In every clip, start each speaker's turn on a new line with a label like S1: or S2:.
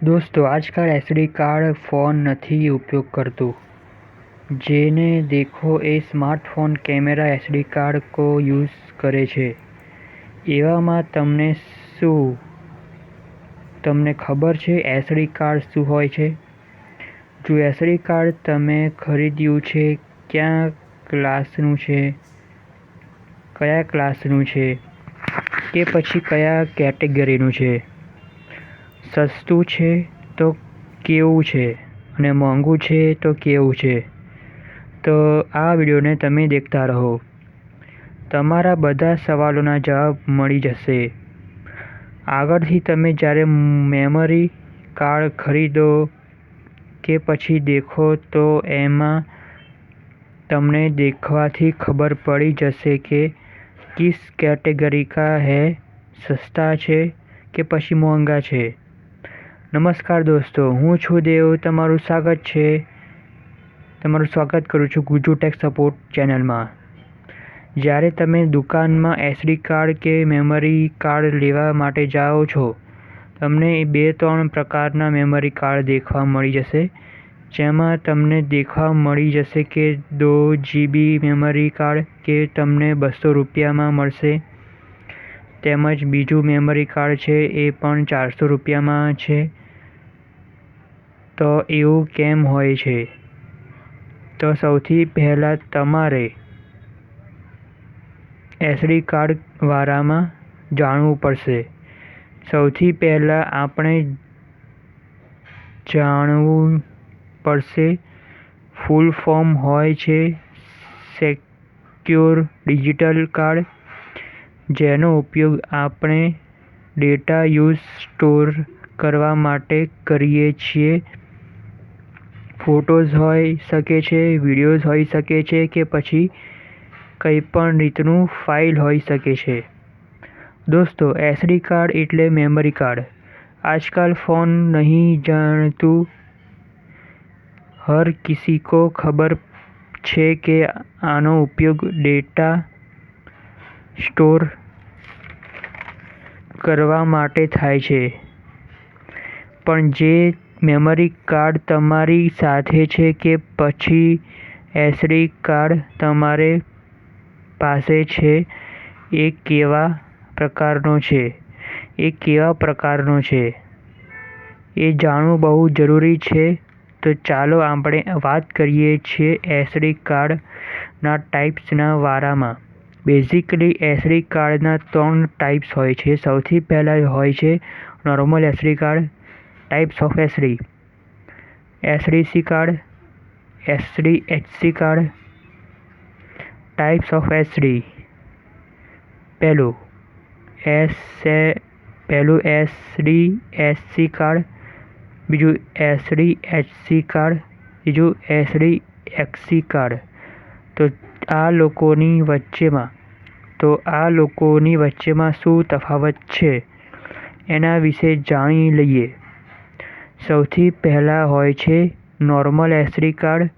S1: दोस्तों आजकल SD card phone નથી ઉપયોગ કરતું। જેને દેખો એ સ્માર્ટફોન કેમેરા એસડી કાર્ડ કો યુઝ કરે છે। એવામાં તમને ખબર છે એસડી કાર્ડ શું હોય છે? જો એસડી કાર્ડ તમે ખરીદ્યું છે કયા ક્લાસનું છે કે પછી કયા કેટેગરીનું છે? સસ્તું છે તો કેવું છે અને મોંઘું છે તો કેવું છે? તો આ વિડિયોને તમે દેખતા રહો। તમારા બધા સવાલોના જવાબ મળી જશે। આગળથી તમે જ્યારે મેમરી કાર્ડ ખરીદો કે પછી દેખો તો એમાં તમને દેખવાથી ખબર પડી જશે કે કિસ કેટેગરી કા હૈ, સસ્તા છે કે પછી મોંઘા છે। નમસ્કાર દોસ્તો, હું છું દેવ, તમારું સ્વાગત કરું છું ગુજુ ટેક સપોર્ટ ચેનલમાં। જ્યારે તમે દુકાનમાં એસડી કાર્ડ કે મેમરી કાર્ડ લેવા માટે જાઓ છો, તમને 2-3 પ્રકારના મેમરી કાર્ડ દેખવા મળી જશે। જેમાં તમને દેખવા મળી જશે કે 2 GB મેમરી કાર્ડ કે તમને 200 રૂપિયામાં મળશે, તેમજ બીજું મેમરી કાર્ડ છે એ પણ 400 રૂપિયામાં છે। તો એવું કેમ હોય છે? તો સૌથી પહેલાં તમારે એસડી કાર્ડ વારામાં જાણવું પડશે। સૌથી પહેલાં આપણે જાણવું પડશે ફૂલ ફોર્મ હોય છે સિક્યોર ડિજિટલ કાર્ડ, જેનો ઉપયોગ આપણે ડેટા યુઝ સ્ટોર કરવા માટે કરીએ છીએ। ફોટોઝ હોઈ શકે છે, વિડીયોઝ હોઈ શકે છે કે પછી કંઈપણ રીતનું ફાઇલ હોઈ શકે છે। દોસ્તો એસડી કાર્ડ એટલે મેમરી કાર્ડ। આજકાલ फ़ोन नहीं जानतू हर किसी को खबर છે કે આનો ઉપયોગ ડેટા સ્ટોર કરવા માટે થાય છે। પણ જે મેમરી કાર્ડ તમારી સાથે છે કે પછી એસડી કાર્ડ તમારી પાસે છે એ કેવા પ્રકારનો છે એ જાણવું બહુ જરૂરી છે। તો ચાલો આપણે વાત કરીએ છીએ એસડી કાર્ડના ટાઈપ્સના વારામાં। બેઝિકલી એસડી કાર્ડના 3 ટાઈપ્સ હોય છે। સૌથી પહેલાં હોય છે normal SD card, types of SD, SDC card, SDHC card. Types of SD: પહેલું એસડીએચસી કાર્ડ, બીજું એસડીએચસી કાર્ડ, ત્રીજું એસડીએક્સી કાર્ડ। તો આ લોકોની વચ્ચેમાં શું તફાવત છે એના વિશે જાણી લઈએ। સૌથી પહેલાં હોય છે નોર્મલ એસડી કાર્ડ।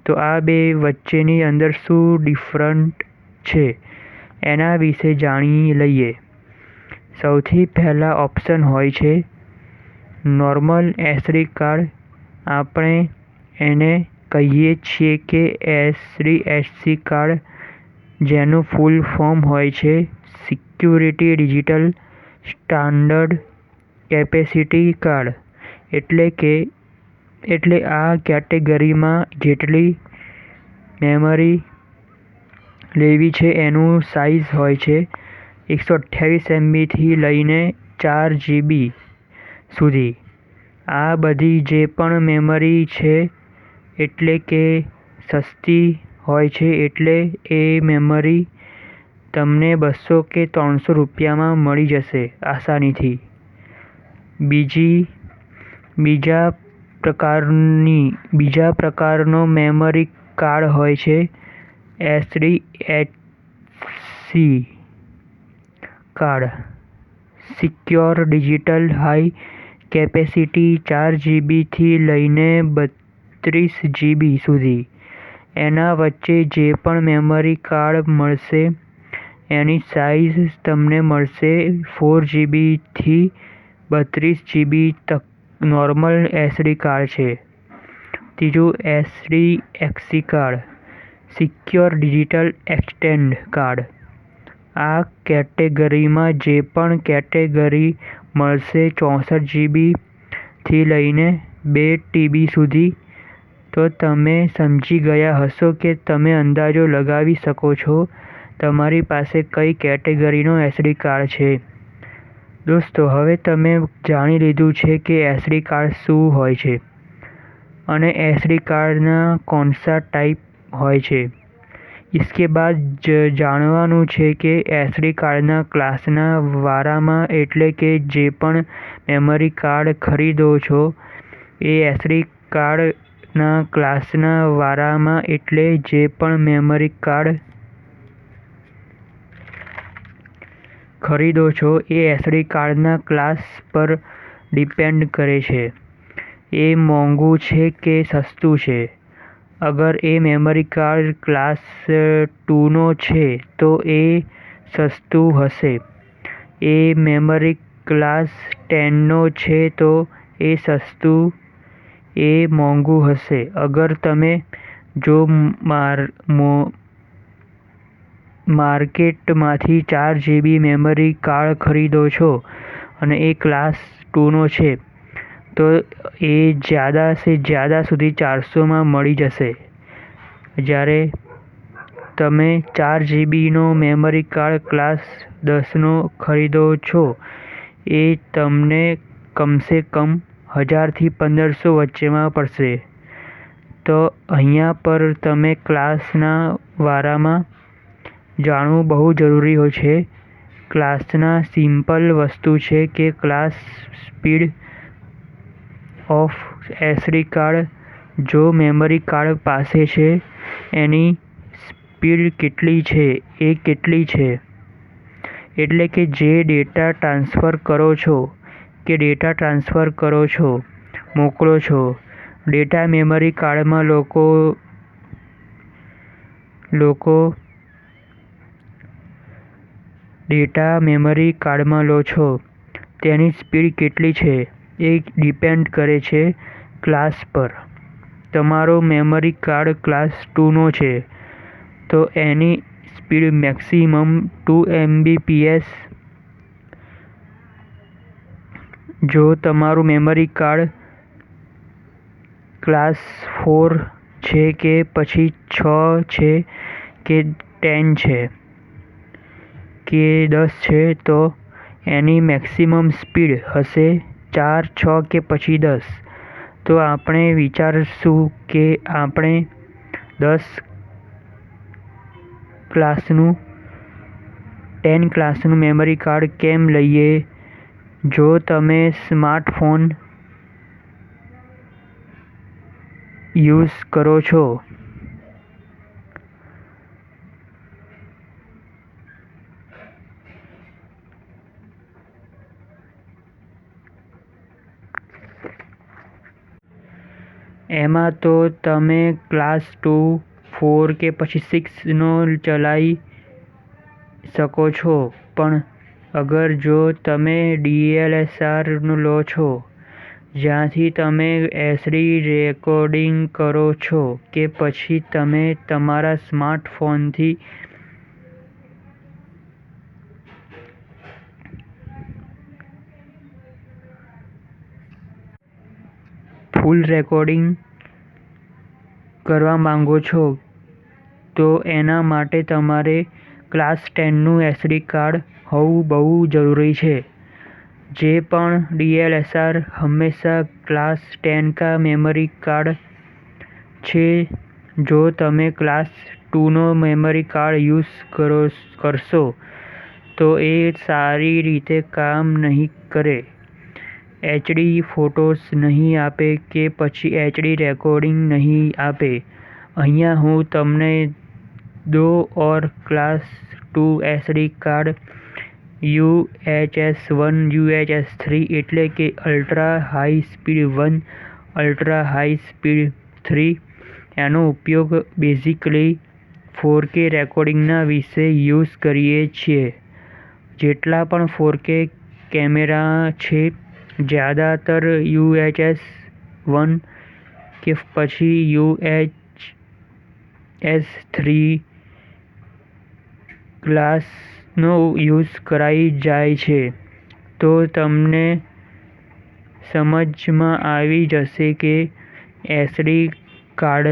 S1: તો આ બે વચ્ચેની અંદર શું ડિફરન્ટ છે એના વિશે જાણી લઈએ। સૌથી પહેલાં ઓપ્શન હોય છે નોર્મલ એસડી કાર્ડ। આપણે એને કહીએ છીએ કે એસડીએચસી કાર્ડ, જેનું ફૂલ ફોર્મ હોય છે security digital standard capacity card. એટલે આ કેટેગરીમાં જેટલી મેમરી લેવી છે એનું સાઇઝ હોય છે 128 MB થી લઈને 4 GB સુધી। આ બધી જે પણ મેમરી છે એટલે કે સસ્તી હોય છે, એટલે એ મેમરી તમને 200 કે 300 રૂપિયામાં મળી જશે આસાનીથી। બીજા પ્રકારનો મેમરી કાર્ડ હોય છે SDHC card, secure digital high capacity 4 GB થી લઈને 32 GB સુધી। એના વચ્ચે જે પણ મેમરી કાર્ડ મળશે એની સાઇઝ તમને મળશે 4 GB થી 32 GB નોર્મલ SD કાર્ડ છે. ત્રીજું HDXC card, secure digital extend card. આ કેટેગરીમાં જે પણ કેટેગરી મળશે 64 GB થી લઈને 2 TB સુધી, તો તમે સમજી ગયા હશો કે તમે અંદાજો લગાવી શકો છો તમારી પાસે કઈ કેટેગરીનો SD કાર્ડ છે. દોસ્તો, હવે તમે જાણી લીધું છે કે SD કાર્ડ શું હોય છે અને SD કાર્ડના કોનસા ટાઈપ હોય છે. इसके बाद જાણવાનું છે કે SD કાર્ડના ક્લાસના વારામાં, એટલે કે જે પણ મેમરી કાર્ડ ખરીદો છો એ SD કાર્ડના ક્લાસના વારામાં, એટલે જે પણ મેમરી કાર્ડ ખરીદો છો એ SD કાર્ડના ક્લાસ પર ડિપેન્ડ કરે છે. એ મોંઘું છે કે સસ્તું છે. અગર એ મેમરી કાર્ડ ક્લાસ 2નો છે તો એ સસ્તું હશે. એ મેમરી ક્લાસ 10નો છે તો એ સસ્તું, એ મોંઘું હશે. અગર તમે જો માર્કેટમાંથી 4 GB મેમરી કાર્ડ ખરીદો છો અને એ ક્લાસ 2નો છે, તો એ જ્યાદા સે જ્યાદા સુધી 400માં મળી જશે. જ્યારે તમે 4 GBનો મેમરી કાર્ડ ક્લાસ 10નો ખરીદો છો એ તમને કમસે કમ 1000 થી 1500 વચ્ચેમાં પડશે. તો અહીંયા પર તમે ક્લાસના વારામાં જાણવું બહુ જરૂરી છે. ક્લાસના સિમ્પલ વસ્તુ છે કે class speed of SD card, જો મેમરી કાર્ડ પાસે છે એની સ્પીડ કેટલી છે એ કેટલી છે. એટલે કે જે ડેટા ટ્રાન્સફર કરો છો, મોકલો છો. ડેટા મેમરી કાર્ડમાં ડેટા મેમરી કાર્ડમાં લો છો તેની સ્પીડ કેટલી છે એ ડિપેન્ડ કરે છે ક્લાસ પર. તમારો મેમરી કાર્ડ ક્લાસ 2નો છે તો એની સ્પીડ મેક્સિમમ 2 Mbps. જો તમારું મેમરી કાર્ડ ક્લાસ 4 છે કે પછી 6 છે કે 10 છે કે 10 છે તો એની મેક્સિમમ સ્પીડ હશે 4, 6 કે પછી 10. તો આપણે વિચારશું કે આપણે 10 ક્લાસનું મેમરી કાર્ડ કેમ લઈએ. જો તમે સ્માર્ટફોન યુઝ કરો છો એમાં, તો તમે ક્લાસ 2, 4 કે પછી 6નો ચલાવી શકો છો. પણ અગર જો તમે DSLR લો છો જ્યાંથી તમે SD રેકોર્ડિંગ કરો છો કે પછી તમે તમારા સ્માર્ટફોનથી ફૂલ રેકોર્ડિંગ કરવા માંગો છો, તો એના માટે તમારે ક્લાસ 10નું SD કાર્ડ હોવું બહુ જરૂરી છે. જે પણ DSLR હંમેશા ક્લાસ 10 કા મેમરી કાર્ડ છે. જો તમે ક્લાસ 2નો મેમરી કાર્ડ યુઝ કરશો તો એ સારી રીતે કામ નહીં કરે, HD ફોટોસ નહીં આપે કે પછી HD રેકોર્ડિંગ નહીં આપે. અહીંયા હું તમને 2 और class 2 SD card UHS-1, UHS-3 એટલે કે ultra high speed 1, ultra high speed 3, એનો ઉપયોગ બેઝિકલી 4K રેકોર્ડિંગના વિશે યુઝ કરીએ છીએ. જેટલા પણ 4K કેમેરા છે ज़्यादातर UHS-1 કે પછી UHS-3 ક્લાસનો યુઝ કરાઈ જાય છે. તો તમને સમજમાં આવી જશે કે એસડી કાર્ડ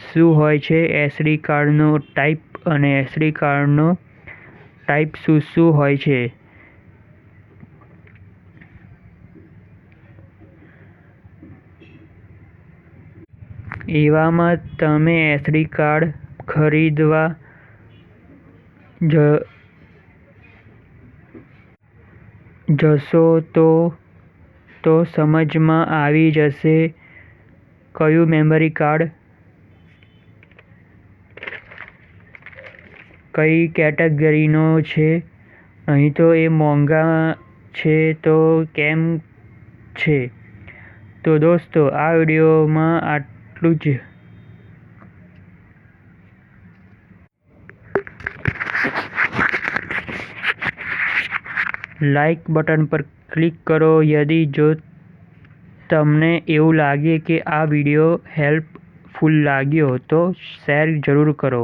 S1: શું હોય છે, એસડી કાર્ડનો ટાઈપ અને એસડી કાર્ડનો ટાઈપ શું હોય છે. એવામાં તમે એસડી કાર્ડ ખરીદવા જશો તો સમજમાં આવી જશે કયું મેમરી કાર્ડ કઈ કેટેગરીનો છે. નહીં તો એ મોંઘા છે તો કેમ છે. તો દોસ્તો આ વિડીયોમાં આટલું જ. લાઈક બટન પર ક્લિક કરો જો તમને એવું લાગે કે આ વિડીયો હેલ્પફુલ લાગ્યો તો શેર જરૂર કરો.